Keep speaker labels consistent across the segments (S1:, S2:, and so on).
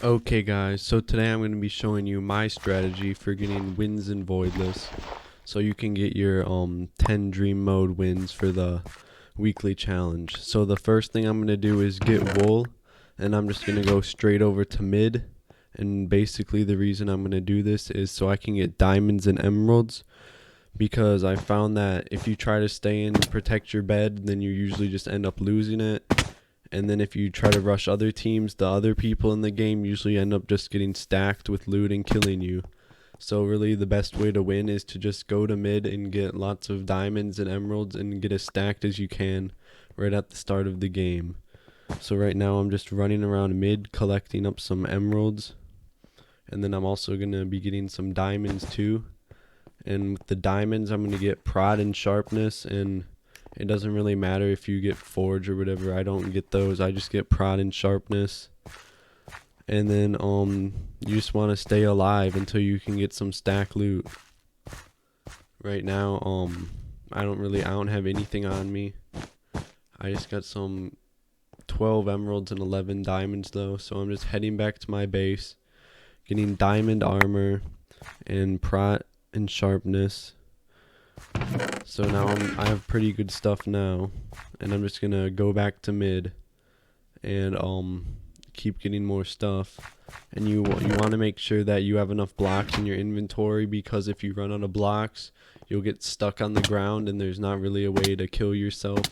S1: Okay guys, so today I'm going to be showing you my strategy for getting wins in Voidless. So you can get your 10 dream mode wins for the weekly challenge. So the first thing I'm going to do is get wool, and I'm just going to go straight over to mid. And basically the reason I'm going to do this is so I can get diamonds and emeralds, because I found that if you try to stay in and protect your bed, then you usually just end up losing it. And then if you try to rush other teams, the other people in the game usually end up just getting stacked with loot and killing you. So really the best way to win is to just go to mid and get lots of diamonds and emeralds and get as stacked as you can right at the start of the game. So right now I'm just running around mid collecting up some emeralds. And then I'm also going to be getting some diamonds too. And with the diamonds I'm going to get prod and sharpness, and it doesn't really matter if you get forge or whatever. I don't get those. I just get prod and sharpness. And then you just want to stay alive until you can get some stack loot. Right now I don't have anything on me. I just got some 12 emeralds and 11 diamonds though, so I'm just heading back to my base, getting diamond armor and prod and sharpness. So now I have pretty good stuff now, and I'm just gonna go back to mid and keep getting more stuff. And you want to make sure that you have enough blocks in your inventory, because if you run out of blocks, you'll get stuck on the ground and there's not really a way to kill yourself.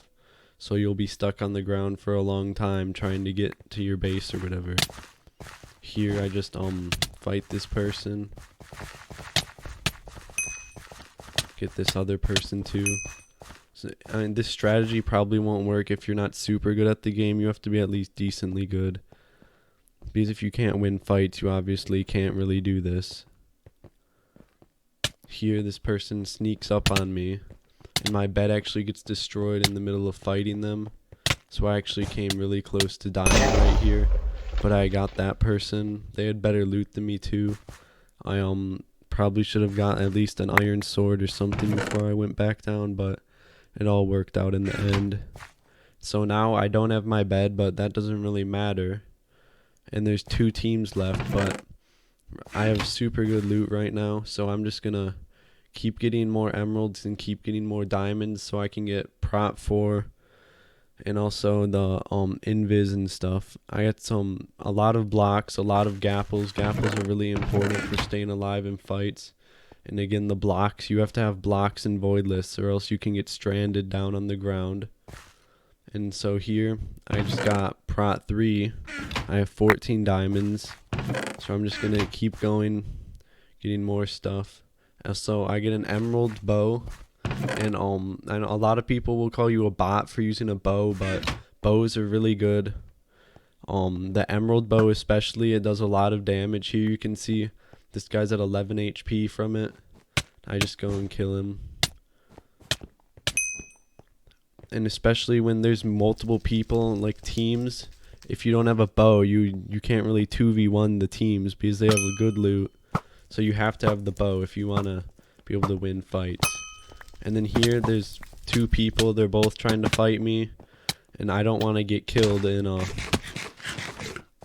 S1: So you'll be stuck on the ground for a long time trying to get to your base or whatever. Here I just fight this person. Get this other person too. So, I mean, this strategy probably won't work if you're not super good at the game. You have to be at least decently good, because if you can't win fights, you obviously can't really do this. Here this person sneaks up on me, and my bed actually gets destroyed in the middle of fighting them. So I actually came really close to dying right here, but I got that person. They had better loot than me too. I probably should have got at least an iron sword or something before I went back down, but it all worked out in the end. So now I don't have my bed, but that doesn't really matter. And there's 2 teams left, but I have super good loot right now, so I'm just gonna keep getting more emeralds and keep getting more diamonds so I can get prot 4 and also the invis and stuff. I got a lot of blocks, a lot of gapples. Gapples are really important for staying alive in fights. And again, the blocks, you have to have blocks in Voidless, or else you can get stranded down on the ground. And so here I just got prot 3. I have 14 diamonds, so I'm just gonna keep going, getting more stuff. So I get an emerald bow. And I know a lot of people will call you a bot for using a bow, but bows are really good. The emerald bow especially, it does a lot of damage. Here you can see this guy's at 11 HP from it. I just go and kill him. And especially when there's multiple people, like teams, if you don't have a bow, you can't really 2v1 the teams because they have a good loot. So you have to have the bow if you want to be able to win fights. And then here there's 2 people. They're both trying to fight me, and I don't want to get killed in a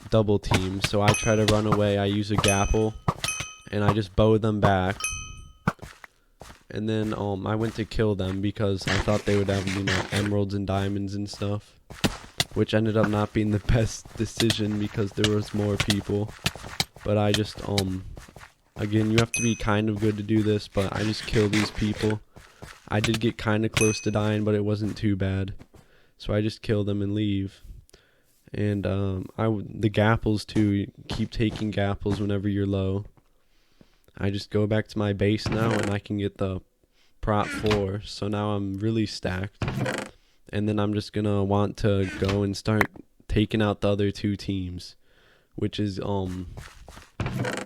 S1: double team, so I try to run away. I use a gapple and I just bow them back. And then I went to kill them because I thought they would have, emeralds and diamonds and stuff, which ended up not being the best decision because there was more people. But I just again, you have to be kind of good to do this, but I just kill these people. I did get kind of close to dying, but it wasn't too bad. So I just kill them and leave. And the gapples too, you keep taking gapples whenever you're low. I just go back to my base now and I can get the prot 4. So now I'm really stacked. And then I'm just going to want to go and start taking out the other 2 teams, which is going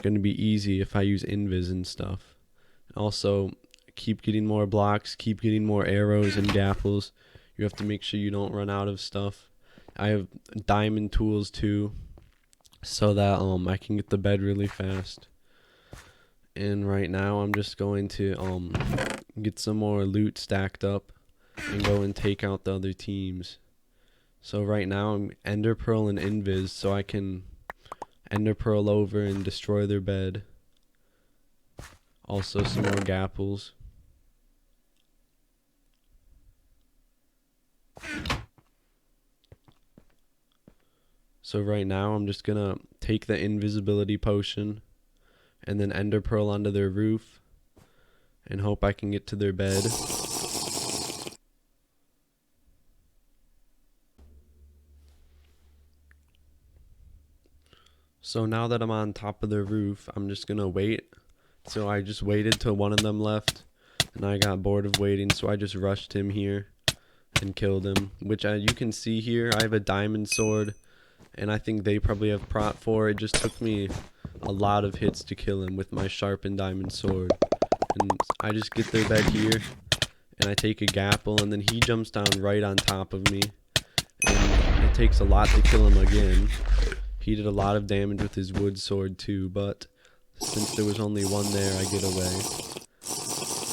S1: to be easy if I use invis and stuff. Also, keep getting more blocks, keep getting more arrows and gapples. You have to make sure you don't run out of stuff. I have diamond tools too, so that I can get the bed really fast. And right now I'm just going to get some more loot stacked up and go and take out the other teams. So right now I'm ender pearl and invis, so I can ender pearl over and destroy their bed. Also some more gapples. So right now I'm just gonna take the invisibility potion and then ender pearl onto their roof and hope I can get to their bed. So now that I'm on top of their roof, I'm just gonna wait. So I just waited till one of them left and I got bored of waiting, so I just rushed him here and killed him, which you can see here I have a diamond sword and I think they probably have prot 4. It just took me a lot of hits to kill him with my sharpened diamond sword. And I just get their bed here and I take a gapple and then he jumps down right on top of me and it takes a lot to kill him again. He did a lot of damage with his wood sword too, but since there was only one there, I get away.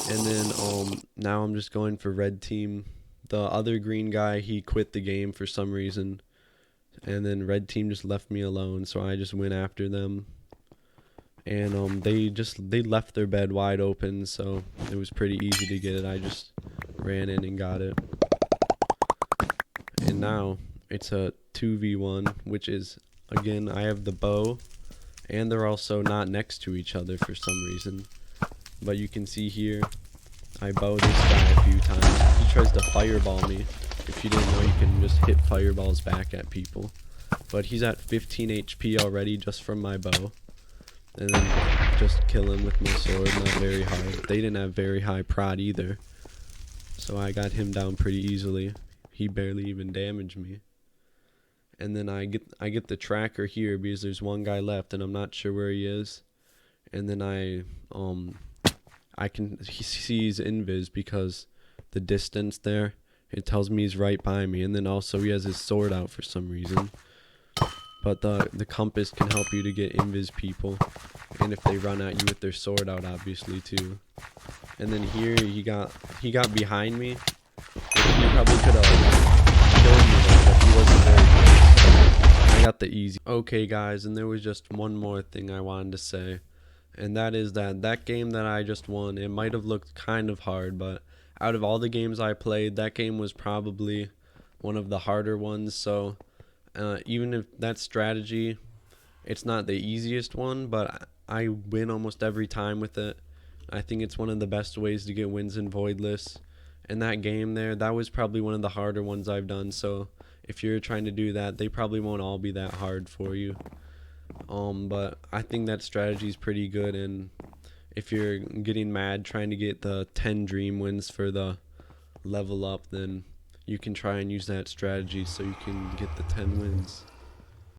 S1: And then now I'm just going for red team. The other green guy, he quit the game for some reason, and then red team just left me alone, so I just went after them. And they left their bed wide open, so it was pretty easy to get it. I just ran in and got it. And now it's a 2v1, which is, again, I have the bow, and they're also not next to each other for some reason. But you can see here, I bow this guy a few times. He tries to fireball me. If you didn't know, you can just hit fireballs back at people. But he's at 15 HP already just from my bow. And then just kill him with my sword, not very hard. They didn't have very high prot either. So I got him down pretty easily. He barely even damaged me. And then I get the tracker here because there's one guy left and I'm not sure where he is. And then he sees invis because the distance there, it tells me he's right by me. And then also he has his sword out for some reason. But the compass can help you to get invis people, and if they run at you with their sword out, obviously too. And then here he got behind me. He probably could have killed me though, but he wasn't very good. I got the easy. Okay guys, and there was just one more thing I wanted to say, and that is that game that I just won, it might have looked kind of hard, but out of all the games I played, that game was probably one of the harder ones. So even if that strategy, it's not the easiest one, but I win almost every time with it. I think it's one of the best ways to get wins in Voidless. And that game there, that was probably one of the harder ones I've done. So if you're trying to do that, they probably won't all be that hard for you. But I think that strategy is pretty good. And if you're getting mad trying to get the 10 dream wins for the level up, then you can try and use that strategy so you can get the 10 wins.